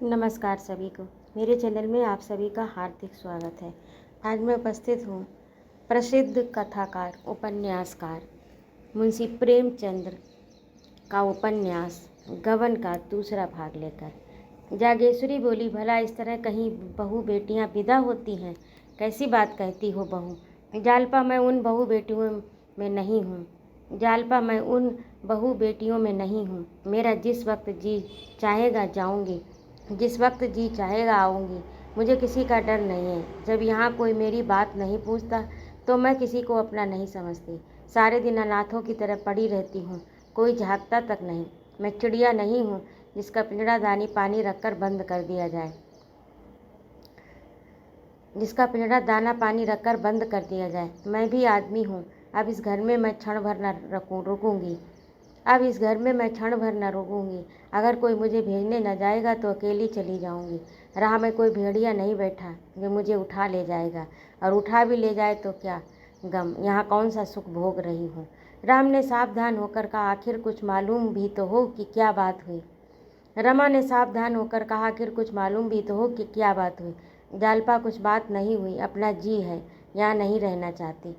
नमस्कार सभी को। मेरे चैनल में आप सभी का हार्दिक स्वागत है। आज मैं उपस्थित हूँ प्रसिद्ध कथाकार उपन्यासकार मुंशी प्रेमचंद्र का उपन्यास गबन का दूसरा भाग लेकर। जागेश्वरी बोली, भला इस तरह कहीं बहू बेटियाँ विदा होती हैं? कैसी बात कहती हो बहू? जालपा, मैं उन बहू बेटियों में नहीं हूँ। जालपा, मैं उन बहू बेटियों में नहीं हूँ। मेरा जिस वक्त जी चाहेगा जाऊँगी, जिस वक्त जी चाहेगा आऊँगी। मुझे किसी का डर नहीं है। जब यहाँ कोई मेरी बात नहीं पूछता तो मैं किसी को अपना नहीं समझती। सारे दिन अनाथों की तरह पड़ी रहती हूँ, कोई झांकता तक नहीं। मैं चिड़िया नहीं हूँ जिसका पिंजड़ा दानी पानी रखकर बंद कर दिया जाए, जिसका पिंजड़ा दाना पानी रखकर बंद कर दिया जाए। मैं भी आदमी हूँ। अब इस घर में मैं क्षण भर न रुकूंगी। अब इस घर में मैं क्षण भर न रुकूंगी। अगर कोई मुझे भेजने न जाएगा तो अकेली चली जाऊंगी। राह में कोई भेड़िया नहीं बैठा जो मुझे उठा ले जाएगा, और उठा भी ले जाए तो क्या गम, यहाँ कौन सा सुख भोग रही हूँ। राम ने सावधान होकर कहा, आखिर कुछ मालूम भी तो हो कि क्या बात हुई। रमा ने सावधान होकर कहा, आखिर कुछ मालूम भी तो हो कि क्या बात हुई। जालपा, कुछ बात नहीं हुई, अपना जी है, यहाँ नहीं रहना चाहती।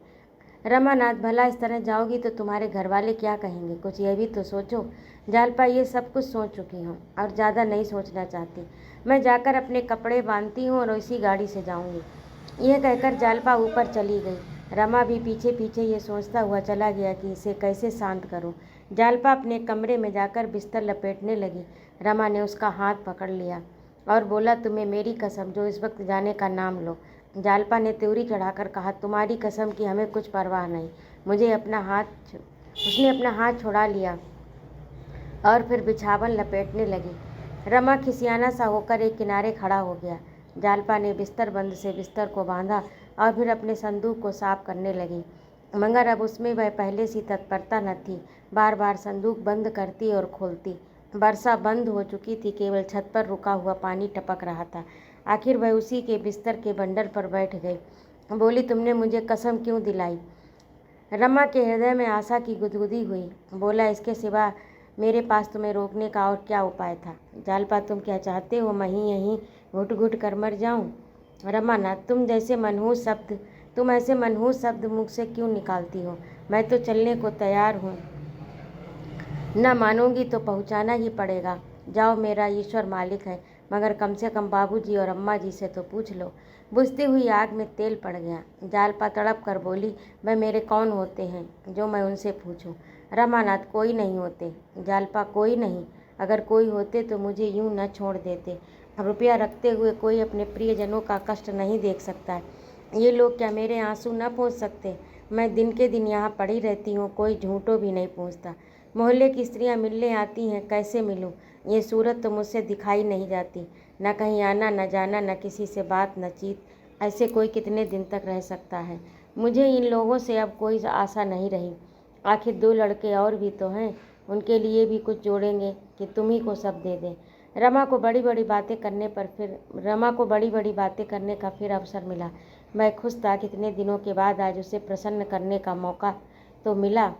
रमानाथ, भला इस तरह जाओगी तो तुम्हारे घर वाले क्या कहेंगे? कुछ यह भी तो सोचो। जालपा, ये सब कुछ सोच चुकी हूँ और ज़्यादा नहीं सोचना चाहती। मैं जाकर अपने कपड़े बांधती हूँ और इसी गाड़ी से जाऊँगी। यह कहकर जालपा ऊपर चली गई। रमा भी पीछे पीछे ये सोचता हुआ चला गया कि इसे कैसे शांत करूँ। जालपा अपने कमरे में जाकर बिस्तर लपेटने लगी। रमा ने उसका हाथ पकड़ लिया और बोला, तुम्हें मेरी कसम, जो इस वक्त जाने का नाम लो। जालपा ने त्योरी चढ़ाकर कहा, तुम्हारी कसम की हमें कुछ परवाह नहीं। उसने अपना हाथ छुड़ा लिया और फिर बिछावन लपेटने लगी। रमा खिसियाना सा होकर एक किनारे खड़ा हो गया। जालपा ने बिस्तर बंद से बिस्तर को बांधा और फिर अपने संदूक को साफ करने लगी, मगर अब उसमें वह पहले सी तत्परता न थी। बार बार संदूक बंद करती और खोलती। वर्षा बंद हो चुकी थी, केवल छत पर रुका हुआ पानी टपक रहा था। आखिर वह उसी के बिस्तर के बंडल पर बैठ गई। बोली, तुमने मुझे कसम क्यों दिलाई? रमा के हृदय में आशा की गुदगुदी हुई। बोला, इसके सिवा मेरे पास तुम्हें रोकने का और क्या उपाय था? जालपा, तुम क्या चाहते हो मैं यहीं घुट घुट कर मर जाऊं? रमानाथ, तुम ऐसे मनहूस शब्द मुख से क्यों निकालती हो? मैं तो चलने को तैयार हूँ। न मानोगी तो पहुँचाना ही पड़ेगा। जाओ, मेरा ईश्वर मालिक है, मगर कम से कम बाबूजी और अम्मा जी से तो पूछ लो। बुझती हुई आग में तेल पड़ गया। जालपा तड़प कर बोली, वह मेरे कौन होते हैं जो मैं उनसे पूछूं? रमानाथ, कोई नहीं होते। जालपा, कोई नहीं? अगर कोई होते तो मुझे यूं न छोड़ देते। रुपया रखते हुए कोई अपने प्रियजनों का कष्ट नहीं देख सकता है। ये लोग क्या मेरे आंसू न पोंछ सकते? मैं दिन के दिन यहाँ पड़ी रहती हूँ, कोई झूठों भी नहीं पूछता। मोहल्ले की स्त्रियाँ मिलने आती हैं, कैसे मिलूं? ये सूरत तो मुझसे दिखाई नहीं जाती। न कहीं आना, न जाना, न किसी से बात, न चीत। ऐसे कोई कितने दिन तक रह सकता है? मुझे इन लोगों से अब कोई आशा नहीं रही। आखिर 2 लड़के और भी तो हैं, उनके लिए भी कुछ जोड़ेंगे कि तुम ही को सब दे दें। रमा को बड़ी बड़ी बातें करने का फिर अवसर मिला। मैं खुश था, कितने दिनों के बाद आज उसे प्रसन्न करने का मौका तो मिला।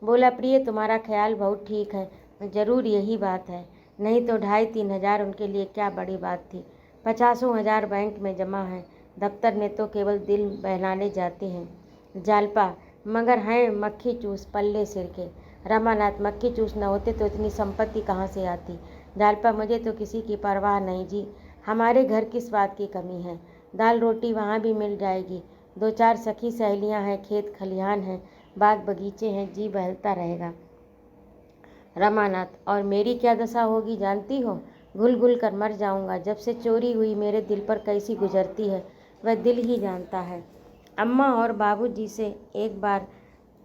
बोला, प्रिय, तुम्हारा ख्याल बहुत ठीक है, ज़रूर यही बात है। नहीं तो 2,500-3 हज़ार उनके लिए क्या बड़ी बात थी। 50,000 बैंक में जमा है, दफ्तर में तो केवल दिल बहलाने जाते हैं। जालपा, मगर हैं मक्खी चूस पल्ले सिर के। रमानाथ, मक्खी चूस न होते तो इतनी संपत्ति कहाँ से आती? जालपा, मुझे तो किसी की परवाह नहीं जी। हमारे घर किस बात की कमी है? दाल रोटी वहाँ भी मिल जाएगी। 2-4 सखी सहेलियाँ हैं, खेत खलिहान हैं, बाग बगीचे हैं, जी बहलता रहेगा। रमानाथ, और मेरी क्या दशा होगी जानती हो? घुल घुल कर मर जाऊंगा। जब से चोरी हुई मेरे दिल पर कैसी गुजरती है वह दिल ही जानता है। अम्मा और बाबूजी से एक बार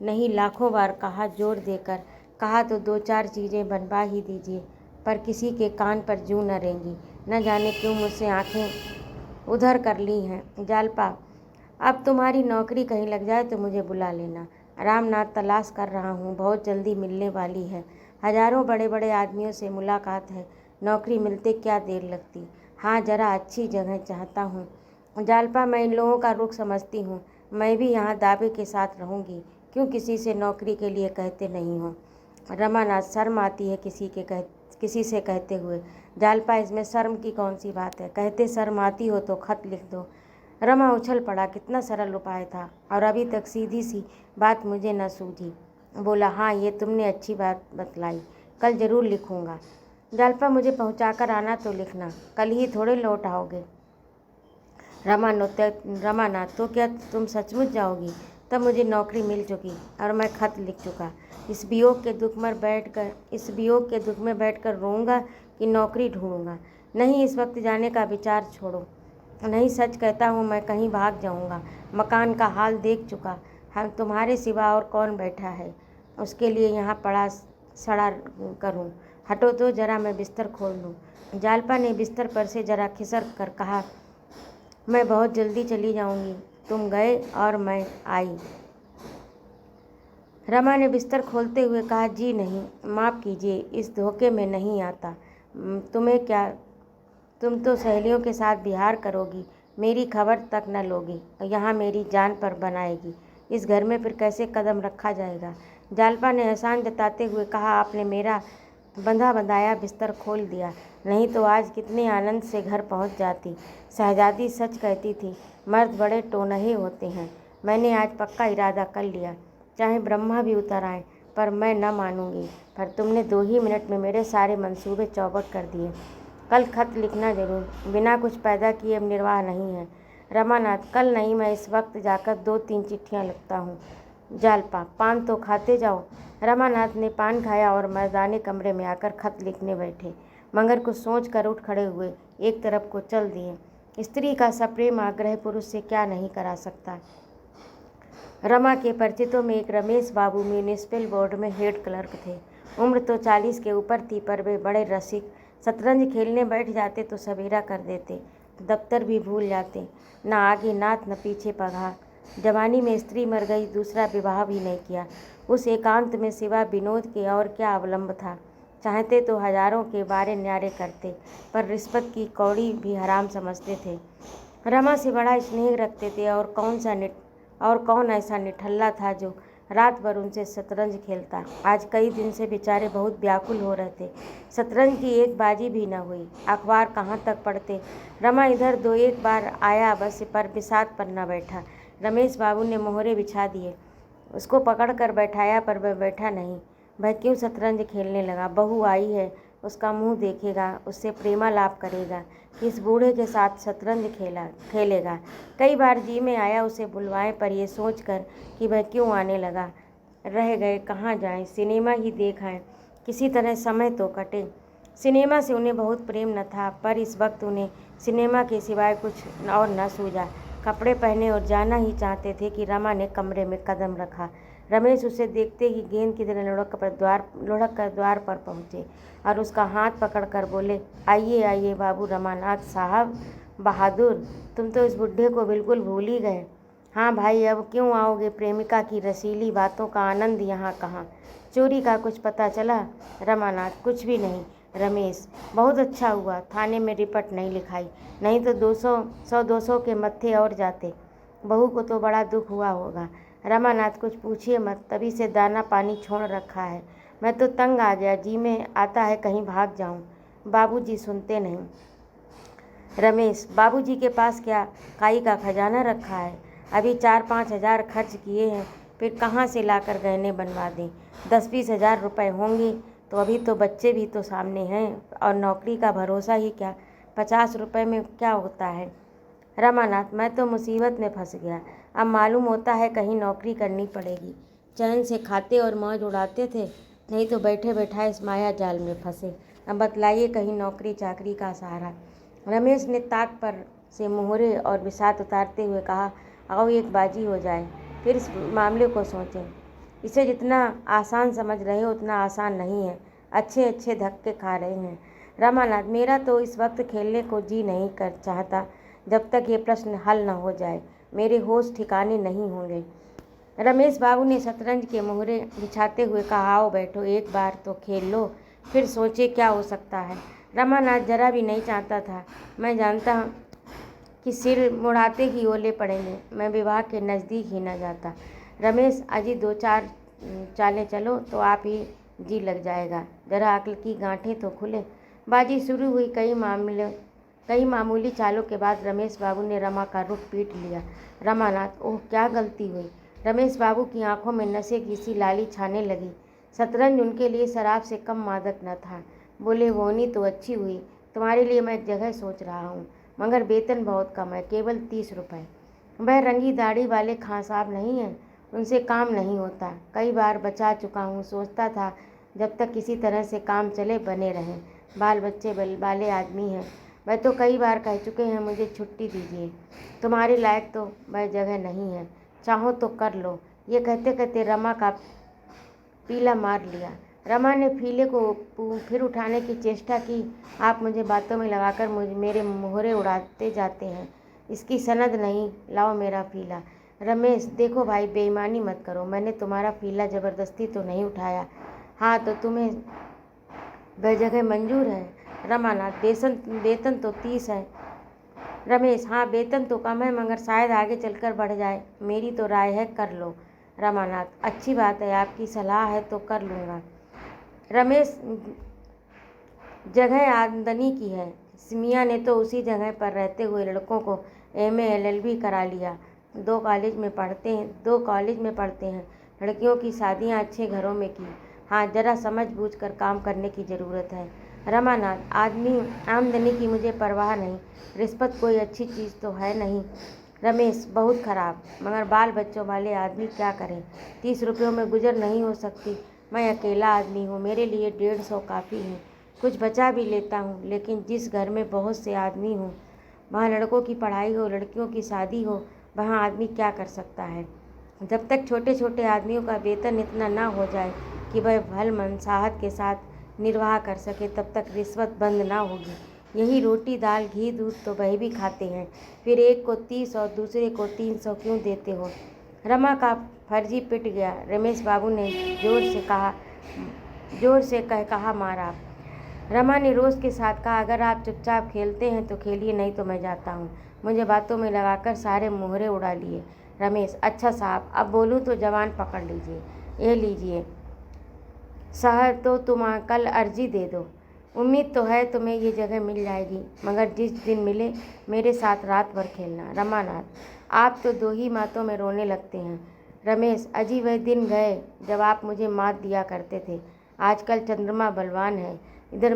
नहीं लाखों बार कहा, जोर देकर कहा तो 2-4 चीज़ें बनवा ही दीजिए, पर किसी के कान पर जूं न रेंगी। न जाने क्यों मुझसे आंखें उधर कर ली हैं। जालपा, अब तुम्हारी नौकरी कहीं लग जाए तो मुझे बुला लेना। रामनाथ, तलाश कर रहा हूँ, बहुत जल्दी मिलने वाली है। हजारों बड़े बड़े आदमियों से मुलाकात है, नौकरी मिलते क्या देर लगती। हाँ, जरा अच्छी जगह चाहता हूँ। जालपा, मैं इन लोगों का रुख समझती हूँ। मैं भी यहाँ दावे के साथ रहूँगी। क्यों किसी से नौकरी के लिए कहते नहीं हो? रमानाथ, शर्म आती है किसी से कहते हुए। जालपा, इसमें शर्म की कौन सी बात है? कहते शर्म आती हो तो खत लिख दो। रमा उछल पड़ा। कितना सरल उपाय था, और अभी तक सीधी सी बात मुझे न सूझी। बोला, हाँ ये तुमने अच्छी बात बतलाई, कल जरूर लिखूँगा। जालपा, मुझे पहुँचाकर आना तो लिखना, कल ही थोड़े लौट आओगे। रमानाथ, तो क्या तुम सचमुच जाओगी? तब मुझे नौकरी मिल चुकी और मैं खत लिख चुका। इस वियोग के दुख में बैठकर रोऊंगा कि नौकरी ढूंढूंगा? नहीं, इस वक्त जाने का विचार छोड़ो। नहीं, सच कहता हूँ, मैं कहीं भाग जाऊँगा। मकान का हाल देख चुका, हम तुम्हारे सिवा और कौन बैठा है उसके लिए यहाँ पड़ा सड़ा करूँ। हटो तो जरा, मैं बिस्तर खोल लूँ। जालपा ने बिस्तर पर से जरा खिसक कर कहा, मैं बहुत जल्दी चली जाऊंगी। तुम गए और मैं आई। रमा ने बिस्तर खोलते हुए कहा, जी नहीं, माफ़ कीजिए, इस धोखे में नहीं आता। तुम्हें क्या, तुम तो सहेलियों के साथ बिहार करोगी, मेरी खबर तक न लोगी, यहाँ मेरी जान पर बनाएगी। इस घर में फिर कैसे कदम रखा जाएगा? जालपा ने एहसान जताते हुए कहा, आपने मेरा बंधा बंधाया बिस्तर खोल दिया, नहीं तो आज कितने आनंद से घर पहुंच जाती। शहजादी सच कहती थी, मर्द बड़े टोनहे होते हैं। मैंने आज पक्का इरादा कर लिया, चाहे ब्रह्मा भी उतर आए, पर मैं न मानूंगी। पर तुमने 2 ही मिनट में मेरे सारे मंसूबे चौपट कर दिए। कल खत लिखना जरूर, बिना कुछ पैदा किए अब निर्वाह नहीं है। रमानाथ, कल नहीं, मैं इस वक्त जाकर 2-3 चिट्ठियाँ लिखता हूँ। जालपा, पान तो खाते जाओ। रमानाथ ने पान खाया और मर्दाने कमरे में आकर खत लिखने बैठे, मगर कुछ सोच कर उठ खड़े हुए, एक तरफ को चल दिए। स्त्री का सप्रेम आग्रह पुरुष से क्या नहीं करा सकता। रमा के परिचितों में एक रमेश बाबू म्यूनिसिपल बोर्ड में हेड क्लर्क थे। उम्र तो 40 के ऊपर थी, पर वे बड़े रसिक। शतरंज खेलने बैठ जाते तो सवेरा कर देते, दफ्तर भी भूल जाते। न आगे नाथ न पीछे पगार। जवानी में स्त्री मर गई, दूसरा विवाह भी नहीं किया। उस एकांत में सिवा विनोद के और क्या अवलंब था? चाहते तो हजारों के बारे न्यारे करते, पर रिश्वत की कौड़ी भी हराम समझते थे। रमा से बड़ा स्नेह रखते थे, और कौन ऐसा निठल्ला था जो रात भर उनसे शतरंज खेलता। आज कई दिन से बेचारे बहुत व्याकुल हो रहे थे। शतरंज की एक बाजी भी न हुई। अखबार कहाँ तक पढ़ते। रमा इधर 2-1 बार आया बस, पर बिसात पर न बैठा। रमेश बाबू ने मोहरे बिछा दिए, उसको पकड़ कर बैठाया, पर वह बैठा नहीं। वह क्यों शतरंज खेलने लगा? बहू आई है, उसका मुंह देखेगा, उससे प्रेमालाप करेगा, किस बूढ़े के साथ शतरंज खेलेगा। कई बार जी में आया उसे बुलवाएं, पर यह सोचकर कि वह क्यों आने लगा, रह गए, कहाँ जाएं, सिनेमा ही देख आएं, किसी तरह समय तो कटे। सिनेमा से उन्हें बहुत प्रेम न था, पर इस वक्त उन्हें सिनेमा के सिवाय कुछ और न सूझा। कपड़े पहने और जाना ही चाहते थे कि रमा ने कमरे में कदम रखा। रमेश उसे देखते ही गेंद की तरह लुढ़क कर द्वार पर पहुँचे और उसका हाथ पकड़कर बोले, आइए आइए बाबू रमानाथ साहब बहादुर, तुम तो इस बुढ़े को बिल्कुल भूल ही गए। हाँ भाई, अब क्यों आओगे? प्रेमिका की रसीली बातों का आनंद यहाँ कहाँ? चोरी का कुछ पता चला? रमानाथ, कुछ भी नहीं। रमेश, बहुत अच्छा हुआ थाने में रिपोर्ट नहीं लिखाई, नहीं तो 100-200 के मत्थे और जाते। बहू को तो बड़ा दुख हुआ होगा। रमानाथ, कुछ पूछिए मत, तभी से दाना पानी छोड़ रखा है। मैं तो तंग आ गया, जी में आता है कहीं भाग जाऊं। बाबूजी सुनते नहीं। रमेश, बाबूजी के पास क्या काई का खजाना रखा है? अभी 4-5 हज़ार खर्च किए हैं, फिर कहाँ से लाकर गहने बनवा दें? 10-20 हज़ार रुपये होंगे, तो अभी तो बच्चे भी तो सामने हैं, और नौकरी का भरोसा ही क्या? 50 रुपये में क्या होता है? रमानाथ, मैं तो मुसीबत में फंस गया। अब मालूम होता है कहीं नौकरी करनी पड़ेगी। चैन से खाते और मौज उड़ाते थे, नहीं तो बैठे बैठाए इस माया जाल में फंसे। अब बतलाइए, कहीं नौकरी चाकरी का सहारा। रमेश ने ताक पर से मोहरे और बिसात उतारते हुए कहा, आओ एक बाजी हो जाए, फिर इस मामले को सोचें। इसे जितना आसान समझ रहे हो उतना आसान नहीं है, अच्छे अच्छे धक्के खा रहे हैं। रमानाथ, मेरा तो इस वक्त खेलने को जी नहीं कर चाहता, जब तक ये प्रश्न हल न हो जाए। मेरे होश ठिकाने नहीं होंगे। रमेश बाबू ने शतरंज के मोहरे बिछाते हुए कहा, आओ बैठो, एक बार तो खेल लो, फिर सोचे क्या हो सकता है। रमानाथ जरा भी नहीं चाहता था। मैं जानता हूँ कि सिर मुड़ाते ही ओले पड़ेंगे, मैं विवाह के नज़दीक ही न जाता। रमेश, अजी 2-4 चालें चलो तो आप ही जी लग जाएगा। जरा अक्ल की गांठें तो खुले। बाजी शुरू हुई। कई मामूली चालों के बाद रमेश बाबू ने रमा का रुख पीट लिया। रमानाथ, ओह क्या गलती हुई। रमेश बाबू की आंखों में नशे की सी लाली छाने लगी। शतरंज उनके लिए शराब से कम मादक न था। बोले, होनी तो अच्छी हुई। तुम्हारे लिए मैं एक जगह सोच रहा हूँ, मगर वेतन बहुत कम है, केवल 30 रुपये। वह रंगी दाढ़ी वाले खां साहब नहीं हैं, उनसे काम नहीं होता। कई बार बचा चुका हूँ, सोचता था जब तक किसी तरह से काम चले बने रहें। बाल बच्चे वाले आदमी हैं। वह तो कई बार कह चुके हैं मुझे छुट्टी दीजिए, तुम्हारे लायक तो वह जगह नहीं है, चाहो तो कर लो। ये कहते कहते रमा का पीला मार लिया। रमा ने फीले को फिर उठाने की चेष्टा की। आप मुझे बातों में लगाकर मेरे मोहरे उड़ाते जाते हैं। इसकी सनद नहीं, लाओ मेरा फीला। रमेश, देखो भाई, बेईमानी मत करो। मैंने तुम्हारा फीला ज़बरदस्ती तो नहीं उठाया। हाँ, तो तुम्हें वह जगह मंजूर है? रमानाथ, वेतन तो 30 है। रमेश, हाँ वेतन तो कम है, मगर शायद आगे चलकर बढ़ जाए। मेरी तो राय है कर लो। रमानाथ, अच्छी बात है, आपकी सलाह है तो कर लूँगा। रमेश, जगह आमदनी की है। मियाँ ने तो उसी जगह पर रहते हुए लड़कों को MA LLB करा लिया। दो कॉलेज में पढ़ते हैं। लड़कियों की शादियाँ अच्छे घरों में की। हाँ, जरा समझ बूझ कर काम करने की ज़रूरत है। रमानाथ, आमदनी की मुझे परवाह नहीं, रिश्वत कोई अच्छी चीज़ तो है नहीं। रमेश, बहुत खराब, मगर बाल बच्चों वाले आदमी क्या करें। 30 रुपयों में गुजर नहीं हो सकती। मैं अकेला आदमी हूँ, मेरे लिए 150 काफ़ी है। कुछ बचा भी लेता हूँ, लेकिन जिस घर में बहुत से आदमी हों, वहाँ लड़कों की पढ़ाई हो, लड़कियों की शादी हो, वहाँ आदमी क्या कर सकता है। जब तक छोटे छोटे आदमियों का वेतन इतना ना हो जाए कि वह भल मनसाहत के साथ निर्वाह कर सके, तब तक रिश्वत बंद ना होगी। यही रोटी दाल घी दूध तो वह भी खाते हैं, फिर एक को 30 और दूसरे को 300 क्यों देते हो। रमा का फर्जी पिट गया। रमेश बाबू ने जोर से कहा मारा। रमा ने रोष के साथ कहा, अगर आप चुपचाप खेलते हैं तो खेलिए, नहीं तो मैं जाता हूँ। मुझे बातों में लगाकर सारे मोहरे उड़ा लिए। रमेश, अच्छा साहब, अब बोलूँ तो जवान पकड़ लीजिए। ये लीजिए शहर, तो तुम कल अर्जी दे दो। उम्मीद तो है तुम्हें ये जगह मिल जाएगी, मगर जिस दिन मिले मेरे साथ रात भर खेलना। रमानाथ, आप तो 2 ही मातों में रोने लगते हैं। रमेश, अजी वह दिन गए जब आप मुझे मात दिया करते थे। आजकल चंद्रमा बलवान है। इधर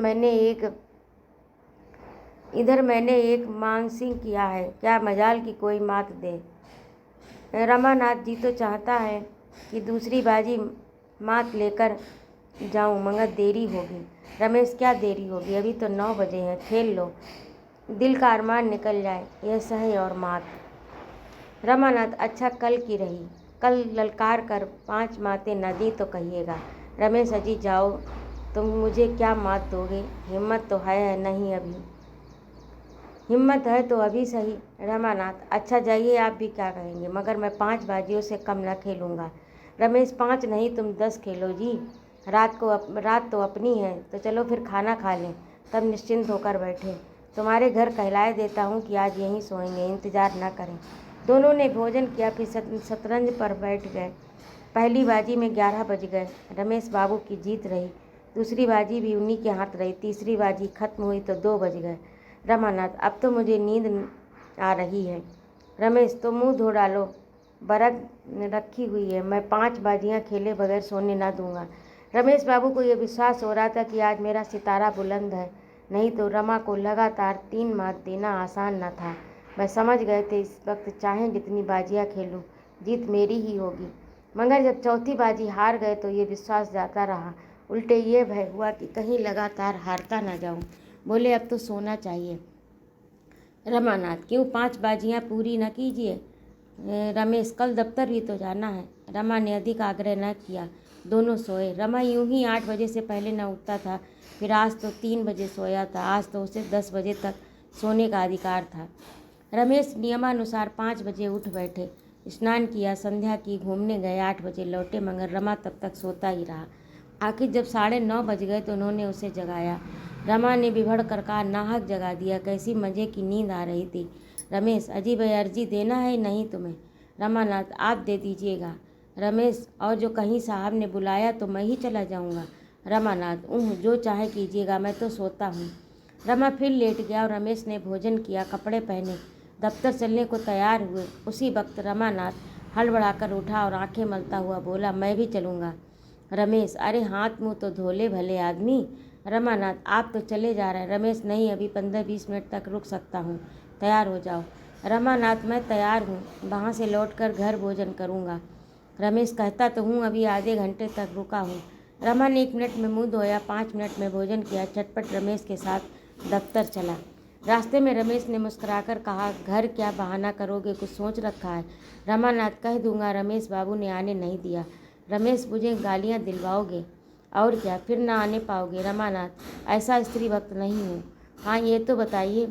मैंने एक मानसिंह किया है, क्या मजाल की कोई मात दे। रमानाथ जी तो चाहता है कि दूसरी बाजी मात लेकर जाऊं, मगर देरी होगी। रमेश, क्या देरी होगी, अभी तो 9 बजे हैं, खेल लो, दिल का अरमान निकल जाए, यह सही और मात। रमानाथ, अच्छा कल की रही, कल ललकार कर 5 मातें न दी तो कहिएगा। रमेश, अजी जाओ, तुम मुझे क्या मात दोगे, हिम्मत तो है नहीं अभी। हिम्मत है तो अभी सही। रमानाथ, अच्छा जाइए, आप भी क्या कहेंगे, मगर मैं 5 बाजियों से कम न खेलूँगा। रमेश, 5 नहीं, तुम 10 खेलो जी। रात तो अपनी है, तो चलो फिर खाना खा लें, तब निश्चिंत होकर बैठे। तुम्हारे घर कहलाए देता हूँ कि आज यहीं सोएंगे, इंतज़ार न करें। दोनों ने भोजन किया, फिर शतरंज पर बैठ गए। पहली बाजी में 11 बज गए। रमेश बाबू की जीत रही। दूसरी बाजी भी उन्हीं के हाथ रही। तीसरी बाजी खत्म हुई तो 2 बज गए। रमानाथ, अब तो मुझे नींद आ रही है। रमेश, तो मुंह धो डालो, बरग रखी हुई है, मैं 5 बाजियां खेले बगैर सोने ना दूंगा। रमेश बाबू को यह विश्वास हो रहा था कि आज मेरा सितारा बुलंद है, नहीं तो रमा को लगातार 3 मात देना आसान न था। मैं समझ गए थे इस वक्त चाहे जितनी बाजियां खेलूं, जीत मेरी ही होगी। मगर जब चौथी बाजी हार गए तो ये विश्वास जाता रहा, उल्टे ये भय हुआ कि कहीं लगातार हारता ना जाऊं। बोले, अब तो सोना चाहिए। रमानाथ, क्यों 5 बाजियां पूरी न कीजिए। रमेश, कल दफ्तर भी तो जाना है। रमा ने अधिक आग्रह न किया। दोनों सोए। रमा यूं ही 8 बजे से पहले न उठता था, फिर आज तो 3 बजे सोया था। आज तो उसे 10 बजे तक सोने का अधिकार था। रमेश नियमानुसार 5 बजे उठ बैठे, स्नान किया, संध्या की, घूमने गए, 8 बजे लौटे, मगर रमा तब तक सोता ही रहा। आखिर जब 9:30 बज गए तो उन्होंने उसे जगाया। रमा ने बिभड़ कर कहा, नाहक जगा दिया, कैसी मज़े की नींद आ रही थी। रमेश, अजीब अर्जी देना है नहीं तुम्हें। रमानाथ, आप दे दीजिएगा। रमेश, और जो कहीं साहब ने बुलाया तो मैं ही चला जाऊंगा। रमानाथ, जो चाहे कीजिएगा, मैं तो सोता हूँ। रमा फिर लेट गया और रमेश ने भोजन किया, कपड़े पहने, दफ्तर चलने को तैयार हुए। उसी वक्त रमानाथ हड़बड़ाकर उठा और आंखें मलता हुआ बोला, मैं भी चलूँगा। रमेश, अरे हाथ मुंह तो धो ले भले आदमी। रमानाथ, आप तो चले जा रहे हैं। रमेश, नहीं, अभी 15-20 मिनट तक रुक सकता हूँ, तैयार हो जाओ। रमानाथ, मैं तैयार हूँ, वहाँ से लौटकर घर भोजन करूँगा। रमेश, कहता तो हूँ अभी आधे घंटे तक रुका हूँ। रमा ने 1 मिनट में मुंह धोया, 5 मिनट में भोजन किया, चटपट रमेश के साथ दफ्तर चला। रास्ते में रमेश ने मुस्कुराकर कहा, घर क्या बहाना करोगे, कुछ सोच रखा है? रमानाथ, कह दूंगा, रमेश बाबू ने आने नहीं दिया। रमेश, मुझे गालियाँ दिलवाओगे? और क्या, फिर ना आने पाओगे। रमानाथ, ऐसा स्त्री वक्त नहीं हूँ। हाँ, ये तो बताइए,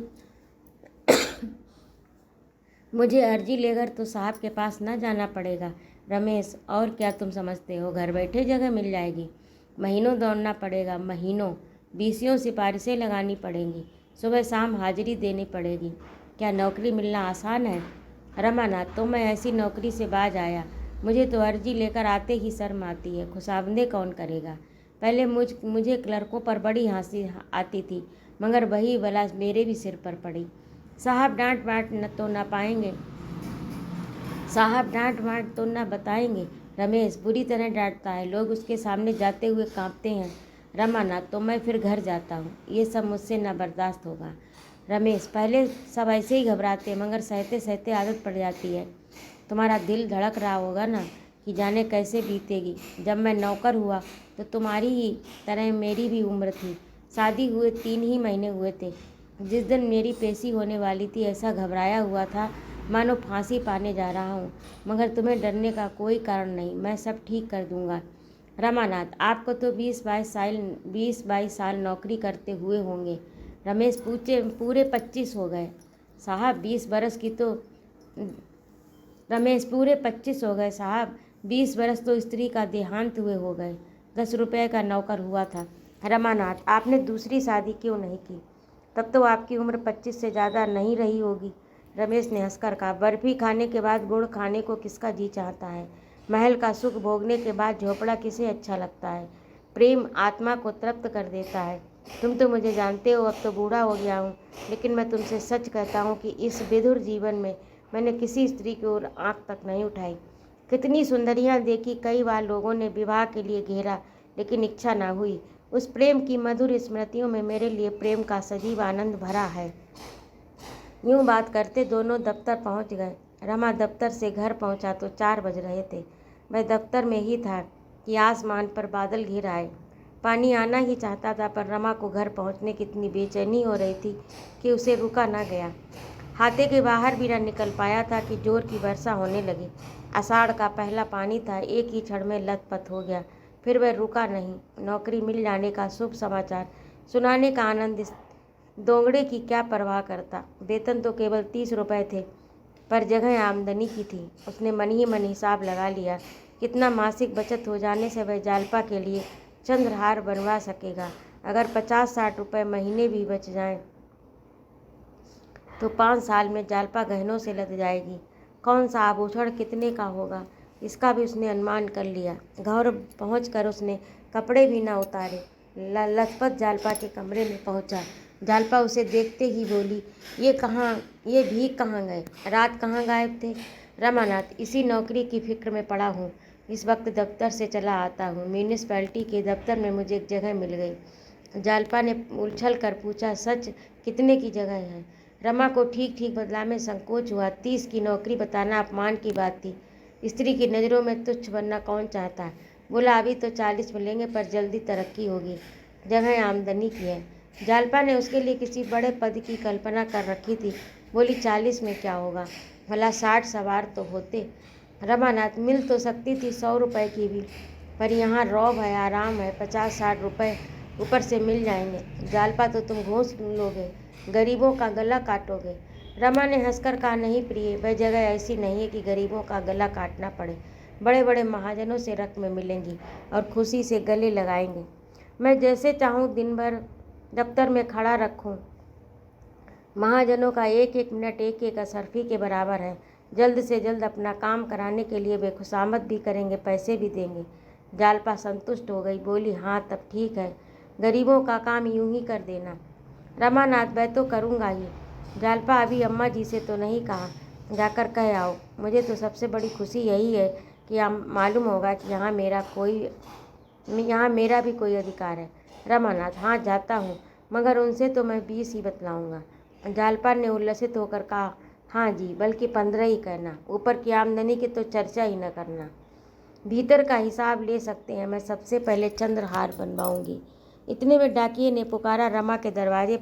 मुझे अर्जी लेकर तो साहब के पास ना जाना पड़ेगा। रमेश, और क्या तुम समझते हो, घर बैठे जगह मिल जाएगी? महीनों दौड़ना पड़ेगा, महीनों, बीसियों सिफारिशें लगानी पड़ेंगी, सुबह शाम हाजिरी देनी पड़ेगी। क्या नौकरी मिलना आसान है? रमानाथ, तो मैं ऐसी नौकरी से बाज आया, मुझे तो अर्जी लेकर आते ही शर्म आती है। खुशामदें कौन करेगा? पहले मुझे क्लर्कों पर बड़ी हंसी आती थी, मगर वही बला मेरे भी सिर पर पड़ी। साहब डांट बांट न तो ना पाएंगे, साहब डांट बांट तो ना बताएंगे। रमेश, बुरी तरह डांटता है, लोग उसके सामने जाते हुए कांपते हैं। रमानाथ, तो मैं फिर घर जाता हूँ, ये सब मुझसे ना बर्दाश्त होगा। रमेश, पहले सब ऐसे ही घबराते, मगर सहते सहते आदत पड़ जाती है। तुम्हारा दिल धड़क रहा होगा ना कि जाने कैसे बीतेगी। जब मैं नौकर हुआ तो तुम्हारी ही तरह मेरी भी उम्र थी, शादी हुए 3 ही महीने हुए थे। जिस दिन मेरी पेशी होने वाली थी, ऐसा घबराया हुआ था मानो फांसी पाने जा रहा हूँ। मगर तुम्हें डरने का कोई कारण नहीं, मैं सब ठीक कर दूंगा। रमानाथ, आपको तो 20-22 साल नौकरी करते हुए होंगे। रमेश, पूरे 25 हो गए साहब, 20 बरस की तो रमेश, पूरे 25 हो गए साहब, 20 बरस तो स्त्री का देहांत हुए हो गए, 10 रुपये का नौकर हुआ था। रमानाथ, आपने दूसरी शादी क्यों नहीं की? तब तो आपकी उम्र 25 से ज़्यादा नहीं रही होगी। रमेश ने हंसकर कहा, बर्फी खाने के बाद गुड़ खाने को किसका जी चाहता है? महल का सुख भोगने के बाद झोपड़ा किसे अच्छा लगता है? प्रेम आत्मा को तृप्त कर देता है। तुम तो मुझे जानते हो, अब तो बूढ़ा हो गया हूँ, लेकिन मैं तुमसे सच कहता हूँ कि इस विधुर जीवन में मैंने किसी स्त्री की ओर आँख तक नहीं उठाई। कितनी सुंदरियाँ देखी, कई बार लोगों ने विवाह के लिए घेरा, लेकिन इच्छा न हुई। उस प्रेम की मधुर स्मृतियों में मेरे लिए प्रेम का सजीव आनंद भरा है। यूँ बात करते दोनों दफ्तर पहुँच गए। रमा दफ्तर से घर पहुँचा तो 4 बज रहे थे। वह दफ्तर में ही था कि आसमान पर बादल घिर आए। पानी आना ही चाहता था, पर रमा को घर पहुँचने की इतनी बेचैनी हो रही थी कि उसे रुका न गया। हाथे के बाहर भी न निकल पाया था कि जोर की वर्षा होने लगी। आषाढ़ का पहला पानी था, एक ही क्षण में लथपथ हो गया। फिर वह रुका नहीं। नौकरी मिल जाने का शुभ समाचार सुनाने का आनंद इस दोंगड़े की क्या परवाह करता। वेतन तो केवल 30 रुपये थे, पर जगह आमदनी की थी। उसने मन ही मन हिसाब लगा लिया, कितना मासिक बचत हो जाने से वह जालपा के लिए चंद्रहार बनवा सकेगा। अगर 50-60 रुपये महीने भी बच जाएं तो 5 साल में जालपा गहनों से लद जाएगी। कौन सा आभूषण कितने का होगा, इसका भी उसने अनुमान कर लिया। घर पहुंचकर उसने कपड़े भी न उतारे, लथपथ जालपा के कमरे में पहुंचा। जालपा उसे देखते ही बोली, ये भीख कहाँ गए, रात कहाँ गायब थे? रमानाथ, इसी नौकरी की फिक्र में पड़ा हूँ, इस वक्त दफ्तर से चला आता हूँ। म्यूनिसपैलिटी के दफ्तर में मुझे एक जगह मिल गई। जालपा ने उछल कर पूछा, सच? कितने की जगह है? रमा को ठीक ठीक बदलाने में संकोच हुआ। 30 की नौकरी बताना अपमान की बात थी। स्त्री की नज़रों में तुच्छ बनना कौन चाहता है? बोला, अभी तो 40 मिलेंगे, पर जल्दी तरक्की होगी, जगह आमदनी की है। जालपा ने उसके लिए किसी बड़े पद की कल्पना कर रखी थी। बोली, 40 में क्या होगा, भला 60 सवार तो होते। रमानाथ, मिल तो सकती थी 100 रुपये की भी, पर यहाँ रौब है, आराम है, 50-60 रुपये ऊपर से मिल जाएंगे। जालपा, तो तुम घूस लोगे, गरीबों का गला काटोगे। रमा ने हंसकर कहा, नहीं प्रिय, वह जगह ऐसी नहीं है कि गरीबों का गला काटना पड़े। बड़े बड़े महाजनों से रकमें मिलेंगी और खुशी से गले लगाएंगे। मैं जैसे चाहूँ दिन भर दफ्तर में खड़ा रखूँ। महाजनों का एक एक मिनट एक एक असरफी के बराबर है। जल्द से जल्द अपना काम कराने के लिए वे खुशामद भी करेंगे, पैसे भी देंगे। जालपा संतुष्ट हो गई, बोली हाँ तब ठीक है, गरीबों का काम यूं ही कर देना। रमानाथ मैं तो करूँगा ही। जालपा अभी अम्मा जी से तो नहीं कहा, जाकर कह आओ। मुझे तो सबसे बड़ी खुशी यही है कि मालूम होगा कि यहाँ मेरा भी कोई अधिकार है। रमानाथ हाँ जाता हूँ, मगर उनसे तो मैं 20 ही बतलाऊँगा। जालपा ने उल्लसित होकर कहा, हाँ जी, बल्कि 15 ही कहना, ऊपर की आमदनी की तो चर्चा ही न करना। भीतर का हिसाब ले सकते हैं, मैं सबसे पहले चंद्रहार बनवाऊंगी। इतने में डाकिये ने पुकारा। रमा ने दरवाजे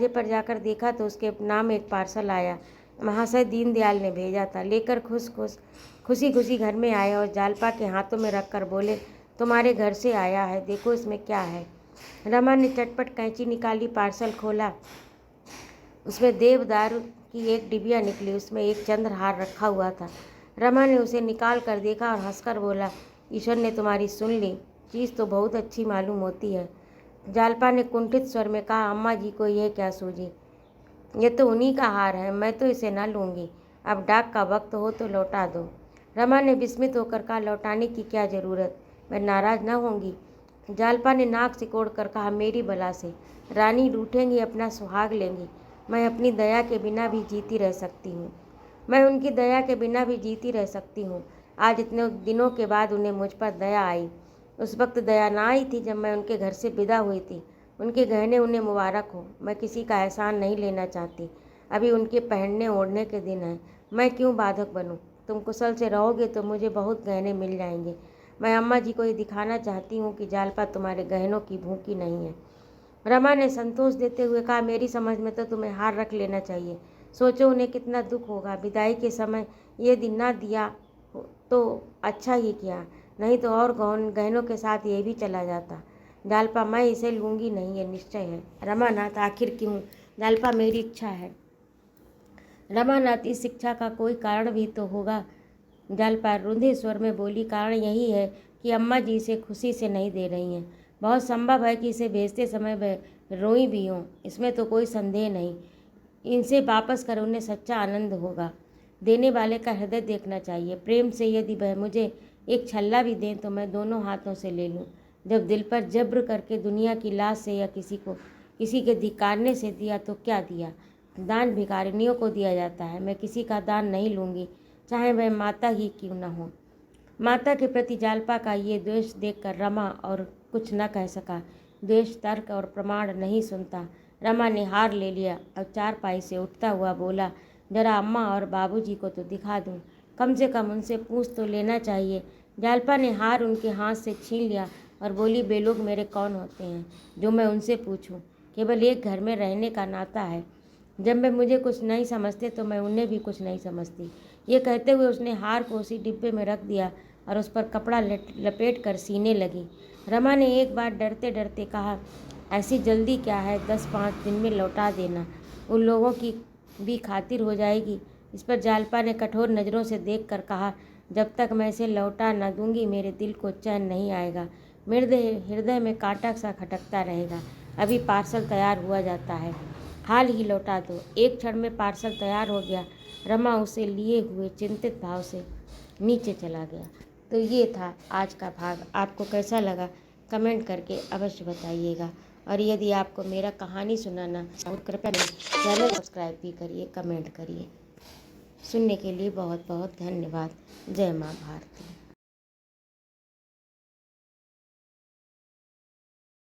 पर जाकर देखा तो उसके नाम एक पार्सल आया। महाशय दीनदयाल ने भेजा था। लेकर खुशी खुशी घर में आए और जालपा के हाथों में रखकर बोले, तुम्हारे घर से आया है, देखो इसमें क्या है। रमा ने चटपट कैंची निकाली, पार्सल खोला। उसमें देवदारू की एक डिबिया निकली, उसमें एक चंद्रहार रखा हुआ था। रमा ने उसे निकाल कर देखा और हंसकर बोला, ईश्वर ने तुम्हारी सुन ली, चीज़ तो बहुत अच्छी मालूम होती है। जालपा ने कुंठित स्वर में कहा, अम्मा जी को यह क्या सूझी, ये तो उन्हीं का हार है, मैं तो इसे न लूँगी। अब डाक का वक्त हो तो लौटा दो। रमा ने विस्मित होकर कहा, लौटाने की क्या ज़रूरत, मैं नाराज़ न होंगी। जालपा ने नाक सिकोड़ कर कहा, मेरी बला से रानी रूठेंगी, अपना सुहाग लेंगी, मैं अपनी दया के बिना भी जीती रह सकती हूँ। मैं उनकी दया के बिना भी जीती रह सकती हूँ। आज इतने दिनों के बाद उन्हें मुझ पर दया आई। उस वक्त दया ना आई थी जब मैं उनके घर से विदा हुई थी। उनके गहने उन्हें मुबारक हो, मैं किसी का एहसान नहीं लेना चाहती। अभी उनके पहनने ओढ़ने के दिन हैं, मैं क्यों बाधक बनूं। तुम कुशल से रहोगे तो मुझे बहुत गहने मिल जाएंगे। मैं अम्मा जी को ये दिखाना चाहती हूँ कि जालपा तुम्हारे गहनों की भूखी नहीं है। रमा ने संतोष देते हुए कहा, मेरी समझ में तो तुम्हें हार रख लेना चाहिए। सोचो उन्हें कितना दुख होगा। विदाई के समय ये दिन ना दिया तो अच्छा ही किया, नहीं तो और गहनों के साथ ये भी चला जाता। जालपा मैं इसे लूँगी नहीं, ये निश्चय है। रमानाथ आखिर क्यों। जालपा मेरी इच्छा है। रमानाथ इस शिक्षा का कोई कारण भी तो होगा। जालपा रुंधे स्वर में बोली, कारण यही है कि अम्मा जी इसे खुशी से नहीं दे रही हैं। बहुत संभव है कि इसे भेजते समय वह रोई भी हों, इसमें तो कोई संदेह नहीं। इनसे वापस कर उन्हें सच्चा आनंद होगा। देने वाले का हृदय देखना चाहिए। प्रेम से यदि वह मुझे एक छल्ला भी दें तो मैं दोनों हाथों से ले लूँ। जब दिल पर जब्र करके दुनिया की लाश से या किसी के धिक्कारने से दिया तो क्या दिया। दान भिखारिनियों को दिया जाता है, मैं किसी का दान नहीं लूँगी, चाहे वह माता ही क्यों न हो। माता के प्रति जालपा का ये द्वेष देखकर रमा और कुछ न कह सका। द्वेष तर्क और प्रमाण नहीं सुनता। रमा ने हार ले लिया और चारपाई से उठता हुआ बोला, जरा अम्मा और बाबूजी को तो दिखा दूं, कम से कम उनसे पूछ तो लेना चाहिए। जालपा ने हार उनके हाथ से छीन लिया और बोली, वे लोग मेरे कौन होते हैं जो मैं उनसे पूछूं। केवल एक घर में रहने का नाता है। जब वे मुझे कुछ नहीं समझते तो मैं उन्हें भी कुछ नहीं समझती। ये कहते हुए उसने हार को उसी डिब्बे में रख दिया और उस पर कपड़ा लपेट कर सीने लगी। रमा ने एक बार डरते डरते कहा, ऐसी जल्दी क्या है, 10-5 दिन में लौटा देना, उन लोगों की भी खातिर हो जाएगी। इस पर जालपा ने कठोर नज़रों से देख कर कहा, जब तक मैं इसे लौटा न दूंगी मेरे दिल को चैन नहीं आएगा, मेरे हृदय में कांटा सा खटकता रहेगा। अभी पार्सल तैयार हुआ जाता है, हाल ही लौटा दो। एक क्षण में पार्सल तैयार हो गया। रमा उसे लिए हुए चिंतित भाव से नीचे चला गया। तो ये था आज का भाग। आपको कैसा लगा कमेंट करके अवश्य बताइएगा। और यदि आपको मेरा कहानी सुनाना तो कृपया चैनल सब्सक्राइब भी करिए, कमेंट करिए। सुनने के लिए बहुत बहुत धन्यवाद। जय माँ भारती।